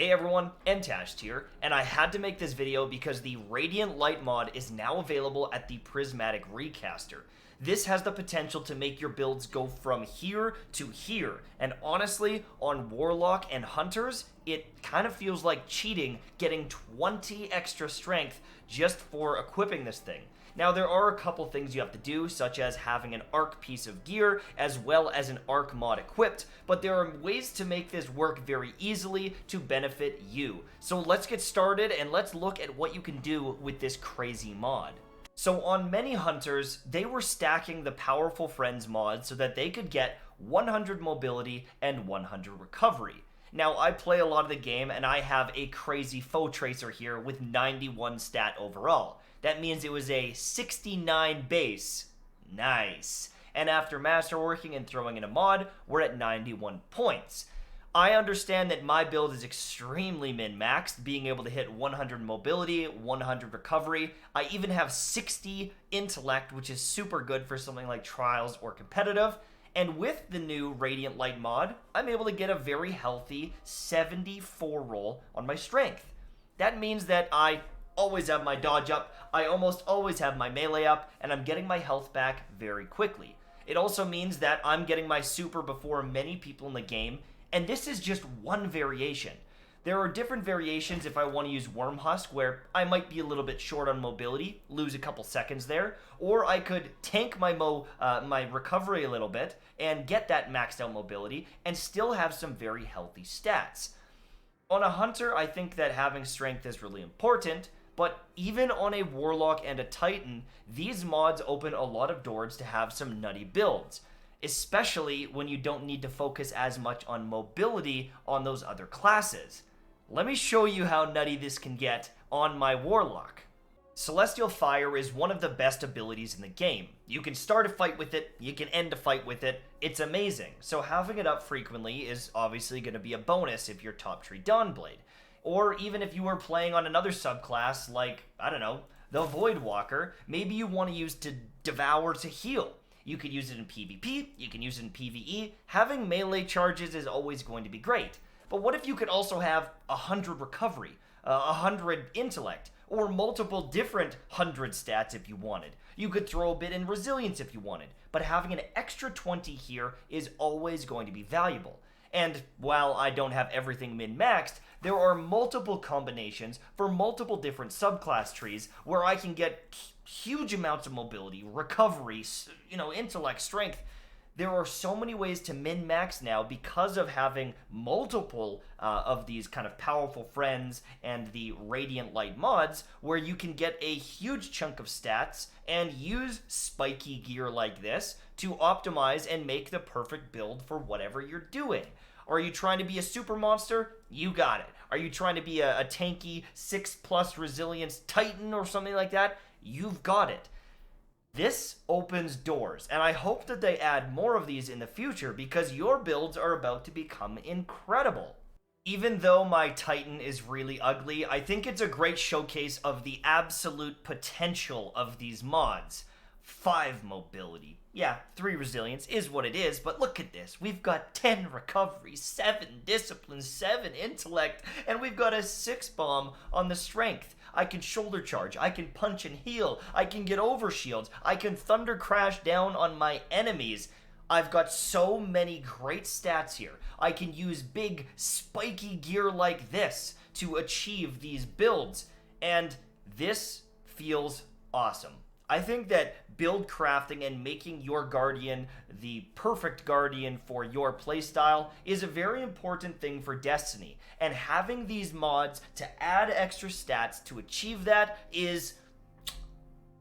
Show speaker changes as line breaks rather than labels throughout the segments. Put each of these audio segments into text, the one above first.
Hey everyone, Entashed here, and I had to make this video because the Radiant Light mod is now available at the Prismatic Recaster. This has the potential to make your builds go from here to here, and honestly, on Warlock and Hunters, it kind of feels like cheating getting 20 extra strength just for equipping this thing. Now, there are a couple things you have to do, such as having an arc piece of gear, as well as an arc mod equipped, but there are ways to make this work very easily to benefit you. So let's get started, and let's look at what you can do with this crazy mod. So on many hunters, they were stacking the Powerful Friends mod so that they could get 100 mobility and 100 recovery. Now, I play a lot of the game, and I have a crazy foe tracer here with 91 stat overall. That means it was a 69 base. Nice. And after masterworking and throwing in a mod, we're at 91 points. I understand that my build is extremely min-maxed, being able to hit 100 mobility, 100 recovery. I even have 60 intellect, which is super good for something like trials or competitive. And with the new Radiant Light mod, I'm able to get a very healthy 74 roll on my strength. That means that I always have my dodge up, I almost always have my melee up, and I'm getting my health back very quickly. It also means that I'm getting my super before many people in the game, and this is just one variation. There are different variations if I want to use Wormhusk, where I might be a little bit short on mobility, lose a couple seconds there, or I could tank my my recovery a little bit and get that maxed out mobility and still have some very healthy stats. On a hunter, I think that having strength is really important, but even on a Warlock and a Titan, these mods open a lot of doors to have some nutty builds, especially when you don't need to focus as much on mobility on those other classes. Let me show you how nutty this can get on my Warlock. Celestial Fire is one of the best abilities in the game. You can start a fight with it, you can end a fight with it, it's amazing. So having it up frequently is obviously going to be a bonus if you're top tree Dawnblade. Or even if you were playing on another subclass like, I don't know, the Voidwalker, maybe you want to use to devour to heal. You could use it in PvP, you can use it in PvE. Having melee charges is always going to be great. But what if you could also have 100 recovery, 100 intellect, or multiple different 100 stats if you wanted? You could throw a bit in resilience if you wanted, but having an extra 20 here is always going to be valuable. And while I don't have everything min-maxed, there are multiple combinations for multiple different subclass trees where I can get huge amounts of mobility, recovery, intellect, strength. There are so many ways to min-max now because of having multiple of these kind of powerful friends and the Radiant Light mods where you can get a huge chunk of stats and use spiky gear like this to optimize and make the perfect build for whatever you're doing. Are you trying to be a super monster? You got it. Are you trying to be a tanky 6+ resilience Titan or something like that? You've got it. This opens doors, and I hope that they add more of these in the future because your builds are about to become incredible. Even though my Titan is really ugly, I think it's a great showcase of the absolute potential of these mods. 5 mobility. Yeah, 3 resilience is what it is, but look at this. We've got 10 recovery, 7 discipline, 7 intellect, and we've got a 6 bomb on the strength. I can shoulder charge, I can punch and heal, I can get over shields, I can thunder crash down on my enemies. I've got so many great stats here. I can use big spiky gear like this to achieve these builds, and this feels awesome. I think that build crafting and making your Guardian the perfect Guardian for your playstyle is a very important thing for Destiny, and having these mods to add extra stats to achieve that it's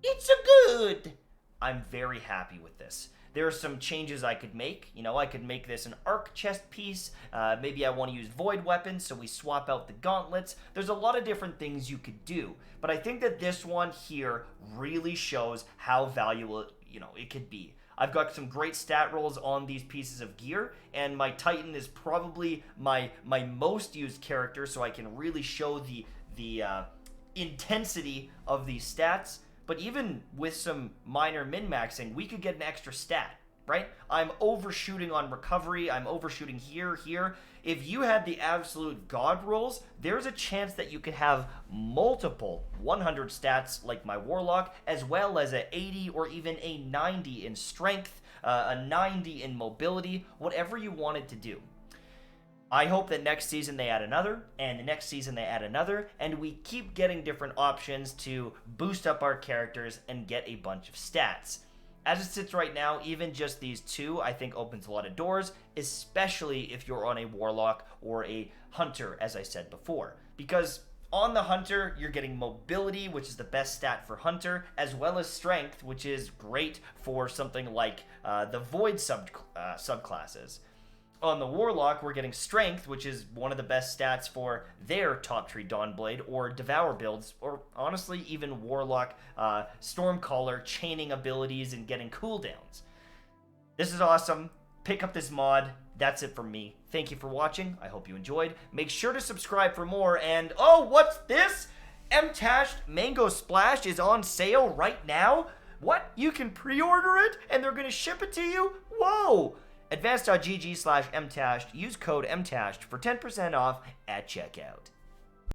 a good. I'm very happy with this. There are some changes I could make. I could make this an arc chest piece. Maybe I want to use void weapons, so we swap out the gauntlets. There's a lot of different things you could do. But I think that this one here really shows how valuable, it could be. I've got some great stat rolls on these pieces of gear, and my Titan is probably my most used character, so I can really show the intensity of these stats. But even with some minor min-maxing, we could get an extra stat. right? I'm overshooting on recovery, I'm overshooting here. If you had the absolute god rolls, there's a chance that you could have multiple 100 stats like my Warlock, as well as a 80 or even a 90 in strength, a 90 in mobility, whatever you wanted to do. I hope that next season they add another, and the next season they add another, and we keep getting different options to boost up our characters and get a bunch of stats. As it sits right now, even just these two, I think opens a lot of doors, especially if you're on a Warlock or a Hunter, as I said before. Because on the Hunter, you're getting mobility, which is the best stat for Hunter, as well as strength, which is great for something like the Void subclasses. On the Warlock, we're getting Strength, which is one of the best stats for their Top Tree Dawnblade or Devour builds, or honestly even Warlock Stormcaller chaining abilities and getting cooldowns. This is awesome. Pick up this mod. That's it from me. Thank you for watching. I hope you enjoyed. Make sure to subscribe for more. And oh, what's this? MTash Mango Splash is on sale right now? What? You can pre-order it and they're going to ship it to you? Whoa! Advanced.gg/mtashed. Use code mtashed for 10% off at checkout.